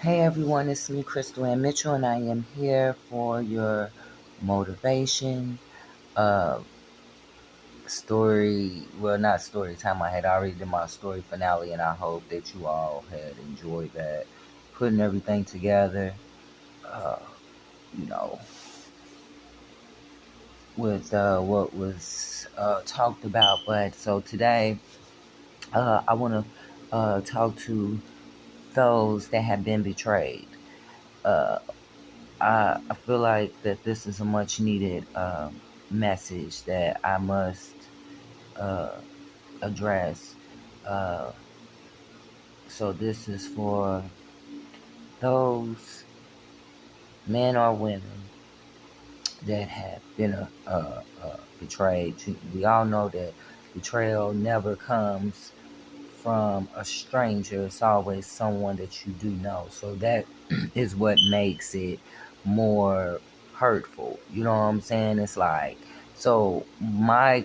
Hey everyone, it's me, Crystal and Mitchell, and I am here for your motivation uh, story. Well, not story time. I had already did my story finale, and I hope that you all had enjoyed that. Putting everything together, uh, you know, with what was talked about. But so today, I want to talk to those that have been betrayed. Uh, I feel like that this is a much needed message that I must uh, address. Uh, so this is for those men or women that have been betrayed. We all know that betrayal never comes from a stranger. It's always someone that you do know. So that is what makes it more hurtful. You know what I'm saying? It's like, so my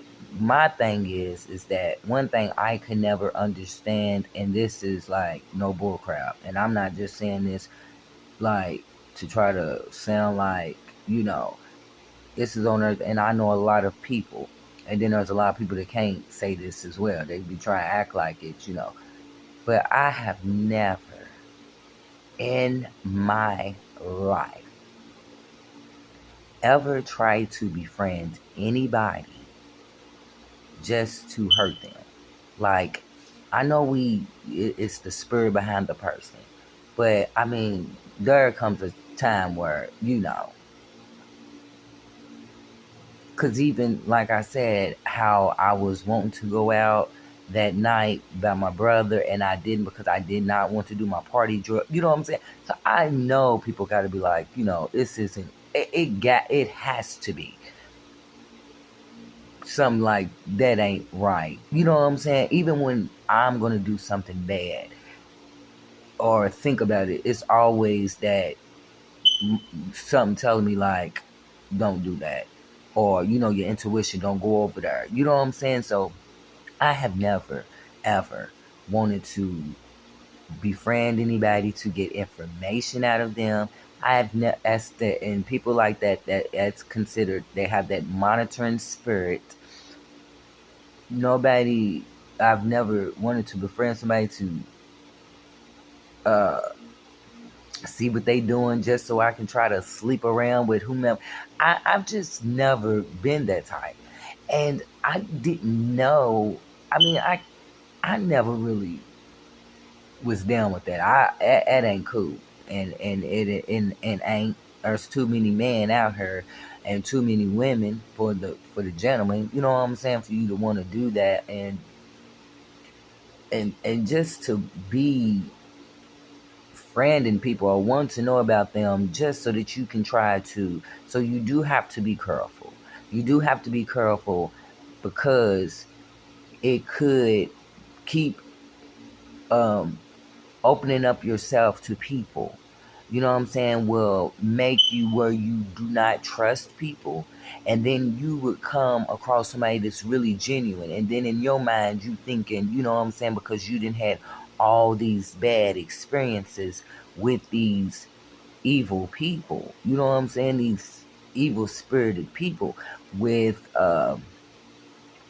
thing is that one thing I could never understand, and this is like no bull crap, and I'm not just saying this like to try to sound like, you know, this is on earth, and I know a lot of people, and then there's a lot of people that can't say this as well. They be trying to act like it, you know. But I have never in my life ever tried to befriend anybody just to hurt them. Like, I know it's the spirit behind the person, but I mean, there comes a time where, you know, because even like I said, how I was wanting to go out that night by my brother, and I didn't because I did not want to do my party drug. You know what I'm saying? So I know people got to be like, you know, this isn't. It has to be something like that ain't right. You know what I'm saying? Even when I'm gonna do something bad or think about it, it's always that something telling me like, don't do that, or you know, your intuition, don't go over there. You know what I'm saying? So I have never ever wanted to befriend anybody to get information out of them. I have never, as the and people like that, that's considered, they have that monitoring spirit. Nobody, I've never wanted to befriend somebody to uh see what they doing just so I can try to sleep around with whomever. I've just never been that type. And I didn't know, I mean, I never really was down with that. That ain't cool. And ain't, there's too many men out here and too many women for the gentleman, you know what I'm saying, for you to want to do that, and just to be friending people or want to know about them just so that you can try to, so you do have to be careful. You do have to be careful because it could keep um opening up yourself to people, you know what I'm saying, will make you where you do not trust people. And then you would come across somebody that's really genuine. And then in your mind, you thinking, you know what I'm saying, because you didn't had all these bad experiences with these evil people. You know what I'm saying? These evil spirited people with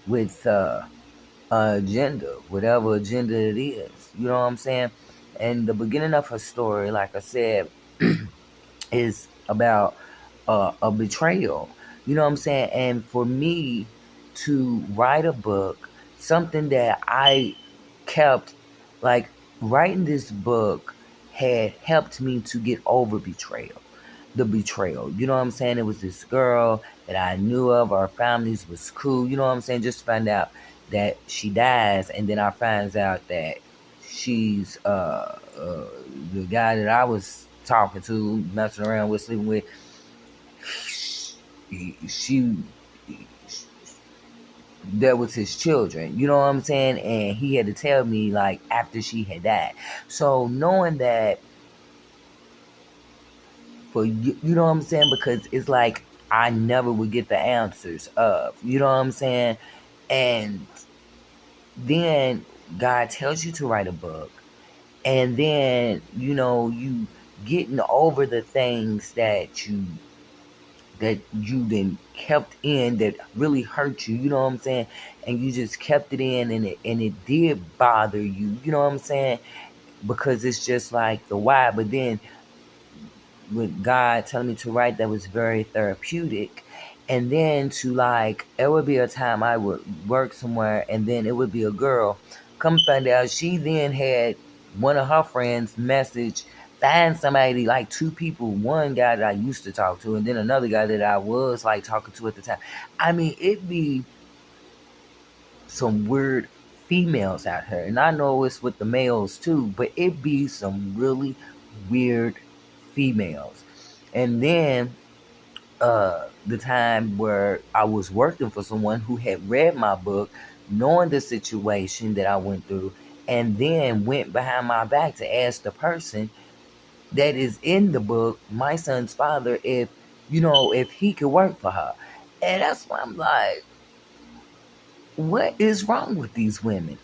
with agenda, whatever agenda it is. You know what I'm saying? And the beginning of her story, like I said, is about a betrayal. You know what I'm saying? And for me to write a book, something that I kept, like, writing this book had helped me to get over betrayal. The betrayal. You know what I'm saying? It was this girl that I knew of. Our families was cool. You know what I'm saying? Just find out that she dies, and then I finds out that she's the guy that I was talking to, messing around with, sleeping with. She that was his children. You know what I'm saying? And he had to tell me like after she had died. So knowing that for you, you know what I'm saying? Because it's like I never would get the answers of, you know what I'm saying? And then God tells you to write a book, and then you know getting over the things that you then kept in that really hurt you, you know what I'm saying? And you just kept it in, and it did bother you, you know what I'm saying? Because it's just like the why. But then with God telling me to write, that was very therapeutic. And then to like, it would be a time I would work somewhere, and then it would be a girl. Come find out, she then had one of her friends message, find somebody, like two people, one guy that I used to talk to, and then another guy that I was like talking to at the time. I mean, it'd be some weird females out here. And I know it's with the males too, but it be some really weird females. And then the time where I was working for someone who had read my book, knowing the situation that I went through, and then went behind my back to ask the person that is in the book, my son's father, if he could work for her. And that's why I'm like, what is wrong with these women?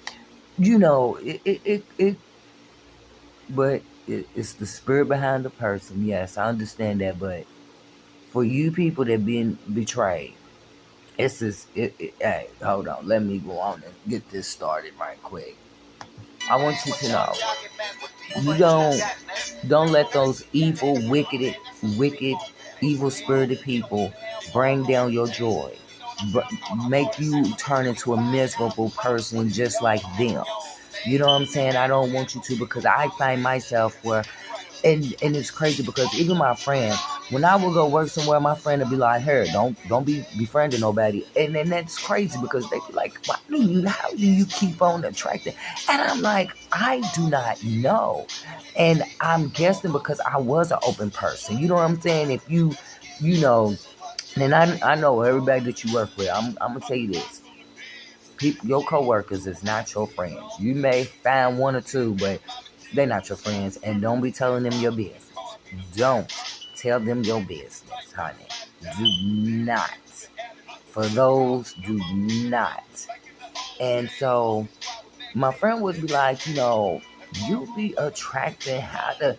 It's the spirit behind the person. Yes, I understand that. But for you people that been betrayed, it's just, hey, hold on. Let me go on and get this started right quick. I want you to know, you don't let those wicked, evil spirited people bring down your joy, but make you turn into a miserable person just like them. You know what I'm saying? I don't want you to, because I find myself where, and it's crazy because even my friend, when I would go work somewhere, my friend would be like, "Hey, don't be befriending nobody," and then that's crazy because they be like, how do you keep on attracting?" And I'm like, I do not know, and I'm guessing because I was an open person. You know what I'm saying? If you know, and I know everybody that you work with. I'm gonna tell you this: people, your coworkers is not your friends. You may find one or two, but they're not your friends, and don't be telling them your business. Don't tell them your business, honey. Do not. For those, do not. And so my friend would be like, you be attracting how to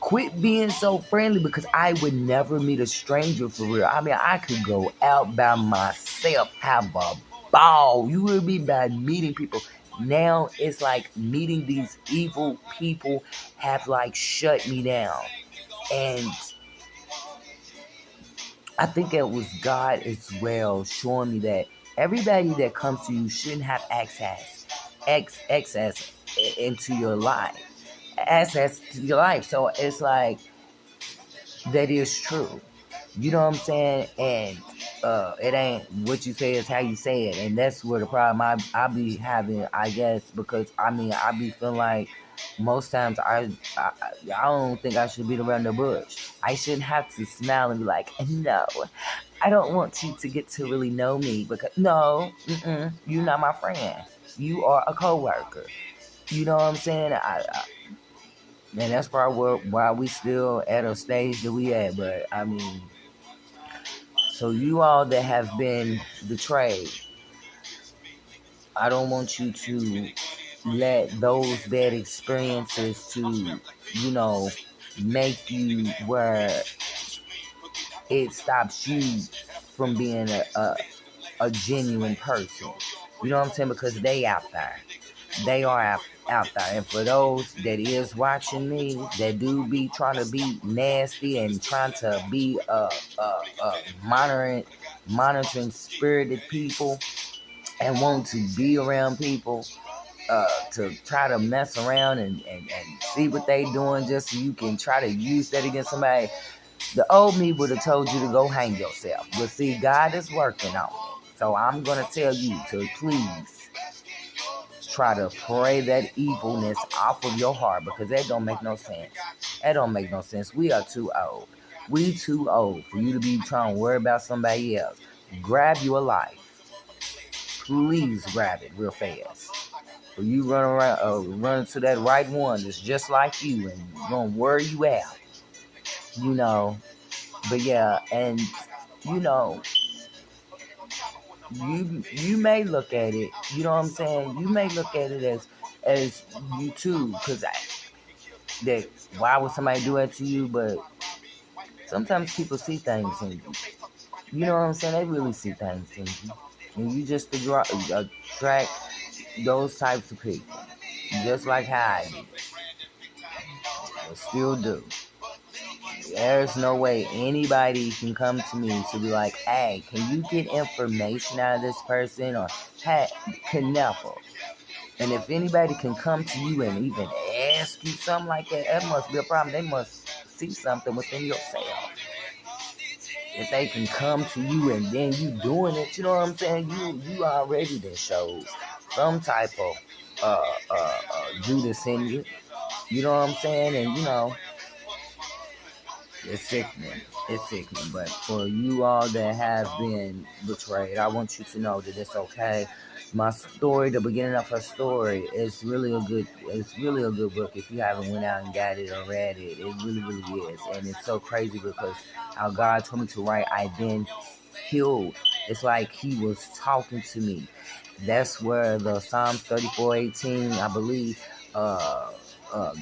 quit being so friendly, because I would never meet a stranger for real. I mean, I could go out by myself, have a ball. You would be by meeting people. Now it's like meeting these evil people have like shut me down. And I think it was God as well showing me that everybody that comes to you shouldn't have access into your life. Access to your life. So it's like, that is true. You know what I'm saying? And it ain't what you say is how you say it. And that's where the problem I be having, I guess, because I mean, I be feeling like most times I don't think I should beat around the bush. I shouldn't have to smile and be like, no, I don't want you to get to really know me, because no, you're not my friend. You are a coworker. You know what I'm saying? And that's probably why we still at a stage that we at. But I mean, so you all that have been betrayed, I don't want you to let those bad experiences to, you know, make you where it stops you from being a genuine person. You know what I'm saying? Because they out there. They are out there. And for those that is watching me, that do be trying to be nasty and trying to be monitoring spirited people, and want to be around people, to try to mess around and see what they doing just so you can try to use that against somebody. The old me would have told you to go hang yourself. But see, God is working on it. So I'm going to tell you to please try to pray that evilness off of your heart, because that don't make no sense. That don't make no sense. We are too old. We too old for you to be trying to worry about somebody else. Grab your life. Please grab it real fast. Or you run around, run to that right one that's just like you and gonna worry you out. You know. But yeah, and you know, you may look at it, you know what I'm saying? You may look at it as you too, because that why would somebody do that to you? But sometimes people see things in you. You know what I'm saying? They really see things in you. And you just attract those types of people. Just like how I did. I still do. There's no way anybody can come to me to be like, hey, can you get information out of this person? Or, hey, can never. And if anybody can come to you and even ask you something like that, that must be a problem. They must see something within yourself. If they can come to you and then you doing it, you know what I'm saying? You already done showed some type of Judas in you. You know what I'm saying? And it's sickening. It's sickening. But for you all that have been betrayed, I want you to know that it's okay. My story, the beginning of her story, is really a good. It's really a good book. If you haven't went out and got it or read it, it really, really is. And it's so crazy because how God told me to write, I then healed. It's like He was talking to me. That's where the Psalms 34:18, I believe,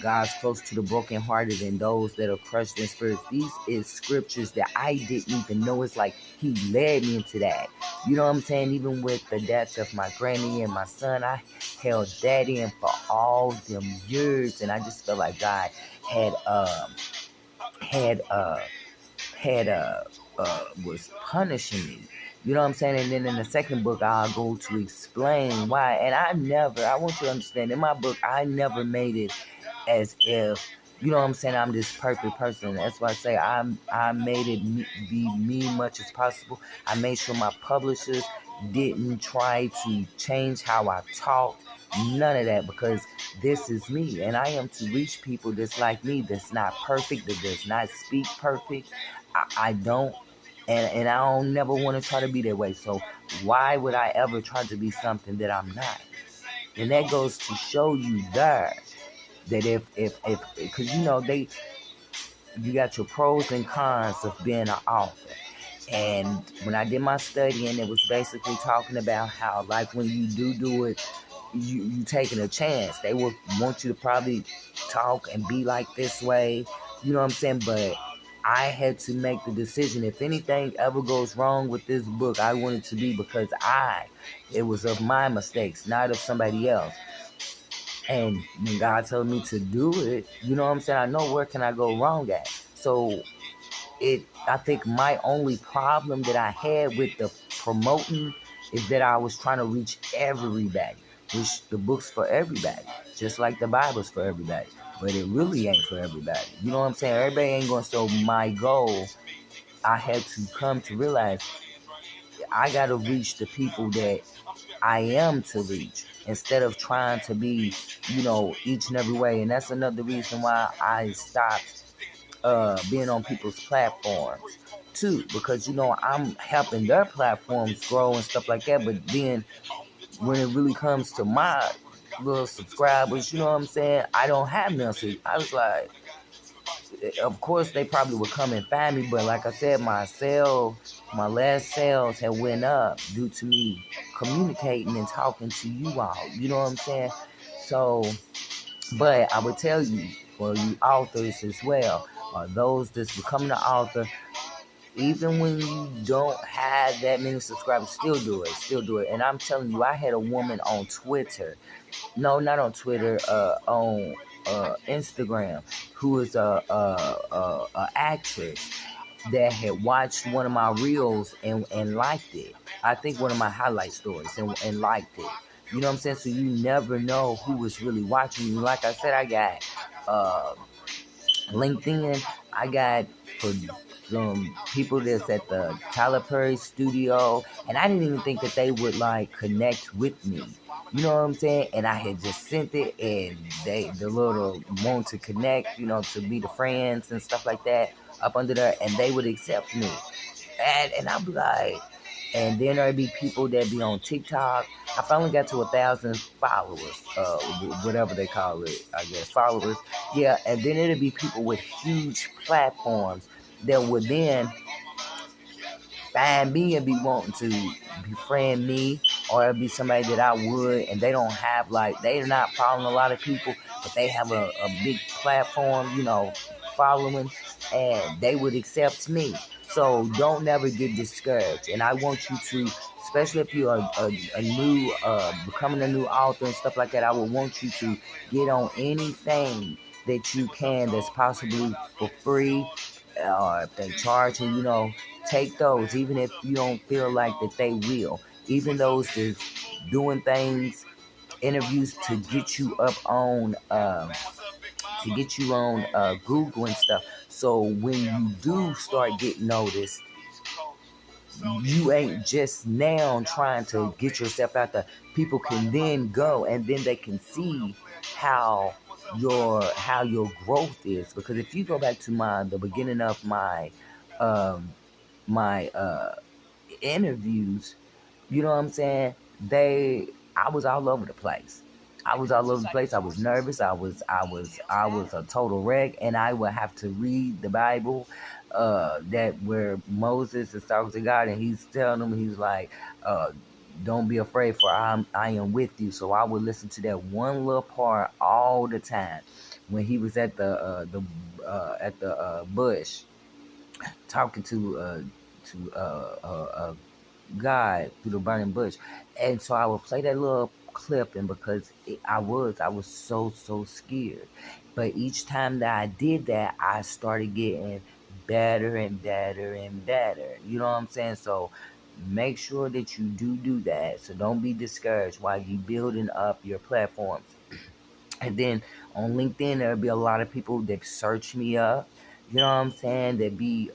God's close to the brokenhearted and those that are crushed in spirits. These is scriptures that I didn't even know. It's like He led me into that. You know what I'm saying? Even with the death of my granny and my son, I held that in for all them years, and I just felt like God had had was punishing me. You know what I'm saying? And then in the second book, I'll go to explain why. And I want you to understand, in my book, I never made it as if, you know what I'm saying, I'm this perfect person. That's why I say I made it be me much as possible. I made sure my publishers didn't try to change how I talk. None of that, because this is me, and I am to reach people that's like me, that's not perfect, that does not speak perfect. I don't, and I don't never want to try to be that way. So why would I ever try to be something that I'm not? And that goes to show you there that if because you got your pros and cons of being an author. And when I did my studying, it was basically talking about how, like, when you do it, you taking a chance. They will want you to probably talk and be like this way, you know what I'm saying? But I had to make the decision. If anything ever goes wrong with this book, I want it to be because it was of my mistakes, not of somebody else. And when God told me to do it, you know what I'm saying? I know where can I go wrong at. So I think my only problem that I had with the promoting is that I was trying to reach everybody, which the book's for everybody, just like the Bible's for everybody. But it really ain't for everybody. You know what I'm saying? Everybody ain't going to. So my goal, I had to come to realize I got to reach the people that I am to reach instead of trying to be, each and every way. And that's another reason why I stopped being on people's platforms too, because I'm helping their platforms grow and stuff like that. But then when it really comes to my little subscribers, you know what I'm saying, I don't have nothing. I was like, of course they probably would come and find me, but like I said, my last sales had went up due to me communicating and talking to you all. You know what I'm saying? So, but I would tell you, for you authors as well, or those that's becoming an author, even when you don't have that many subscribers, still do it. And I'm telling you, I had a woman on Twitter, no, not on Twitter, on Instagram, who is a actress that had watched one of my reels and liked it. I think one of my highlight stories and liked it. You know what I'm saying? So you never know who is really watching you. Like I said, I got LinkedIn. I got some people that's at the Tyler Perry studio, and I didn't even think that they would like connect with me. You know what I'm saying? And I had just sent it, and the little want to connect, to be the friends and stuff like that up under there, and they would accept me. And I'd be like, and then there'd be people that be on TikTok. I finally got to 1,000 followers, whatever they call it, I guess, followers. Yeah, and then it'd be people with huge platforms that would then find me and be wanting to befriend me or it'll be somebody that I would, and they don't have like they're not following a lot of people, but they have a big platform, following, and they would accept me. So don't never get discouraged. And I want you to, especially if you're a new, becoming a new author and stuff like that, I would want you to get on anything that you can that's possibly for free, or if they charge you, take those, even if you don't feel like that they will. Even those that's doing things, interviews to get you up on, Google and stuff. So when you do start getting noticed, you ain't just now trying to get yourself out there. People can then go and then they can see how your growth is. Because if you go back to the beginning of um my interviews, you know what I'm saying? I was all over the place. I was all over the place. I was nervous. I was a total wreck, and I would have to read the Bible, that where Moses is talking to God, and he's telling him, he's like, "Don't be afraid, for I am with you." So I would listen to that one little part all the time when he was at the bush talking to God through the burning bush. And so I would play that little clip, and because I was so scared. But each time that I did that, I started getting better and better and better. You know what I'm saying? So make sure that you do that. So don't be discouraged while you building up your platforms. And then on LinkedIn, there'll be a lot of people that search me up. You know what I'm saying? That be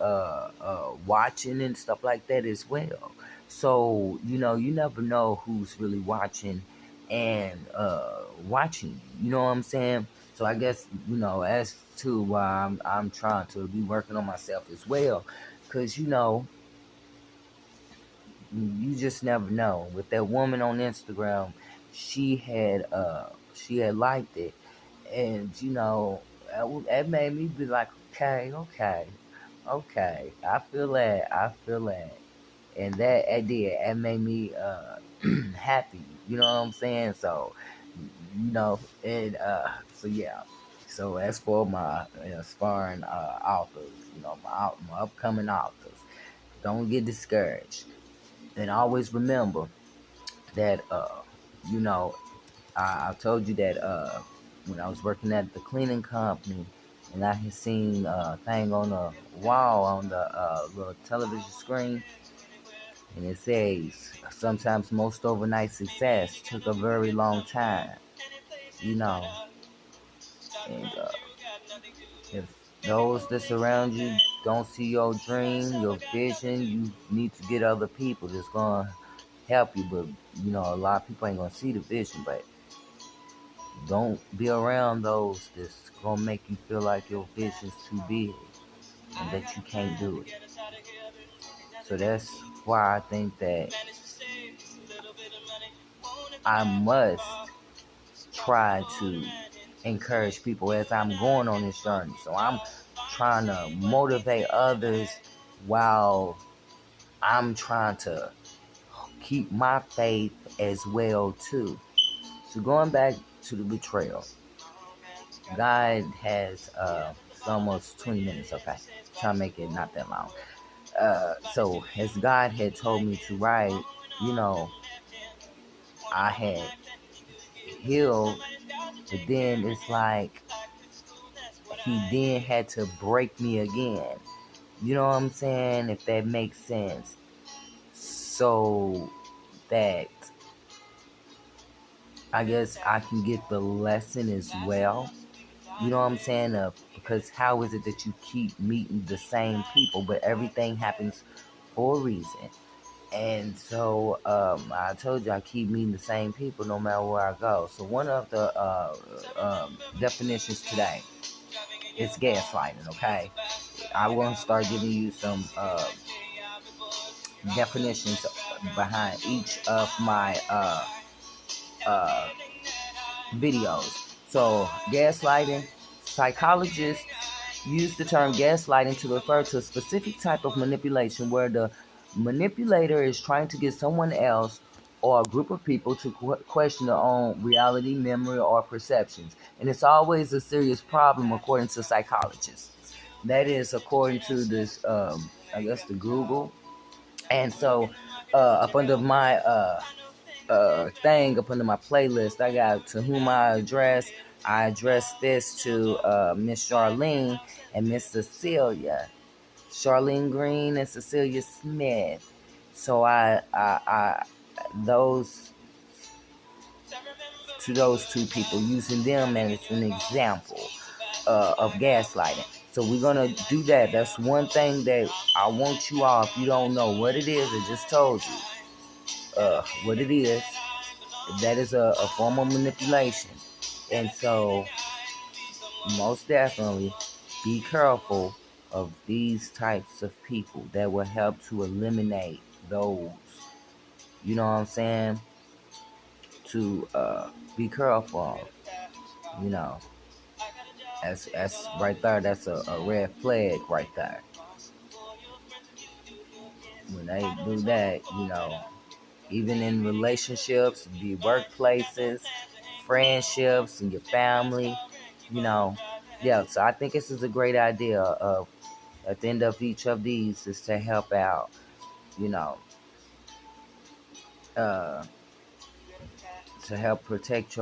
watching and stuff like that as well. So you never know who's really watching and watching. You know what I'm saying? So I guess as to why I'm trying to be working on myself as well, because you just never know. With that woman on Instagram, she had liked it, and that made me be like, okay, I feel that, and that made me happy. You know what I'm saying? So and so yeah. So as for my aspiring authors, my upcoming authors, don't get discouraged, and always remember that you know I told you that when I was working at the cleaning company, and I had seen a thing on the wall on the little television screen, and it says sometimes most overnight success took a very long time. You know, and if those that surround you don't see your dream, your vision, you need to get other people that's gonna help you. But a lot of people ain't gonna see the vision, but don't be around those that's gonna make you feel like your vision's too big and that you can't do it. So that's why I think that I must try to encourage people as I'm going on this journey. So I'm trying to motivate others while I'm trying to keep my faith as well too. So going back to the betrayal, God has it's almost 20 minutes, okay. Try to make it not that long. So as God had told me to write, you know, I had healed, but then it's like he then had to break me again. You know what I'm saying? If that makes sense. So that I guess I can get the lesson as well. You know what I'm saying? Because how is it that you keep meeting the same people, but everything happens for a reason? And so I told you I keep meeting the same people no matter where I go. So one of the definitions today is gaslighting. Okay, I want to start giving you some definitions behind each of my uh, videos. So gaslighting, psychologists use the term gaslighting to refer to a specific type of manipulation where the manipulator is trying to get someone else or a group of people to question their own reality, memory, or perceptions. And it's always a serious problem, according to psychologists. That is according to this, I guess, the Google. And so, up under my thing, up under my playlist, I got to whom I address. I address this to Miss Charlene and Miss Cecilia. Charlene Green and Cecilia Smith. So those to those two people, using them as an example of gaslighting. So we're gonna do that. That's one thing that I want you all. If you don't know what it is, I just told you what it is. That is a form of manipulation, and so most definitely be careful of these types of people. That will help to eliminate those. You know what I'm saying? To be careful of. You know, that's right there. That's a red flag right there. When they do that, even in relationships, the workplaces, friendships, and your family, you know, yeah. So I think this is a great idea. Of at the end of each of these is to help out, you know, uh, to help protect your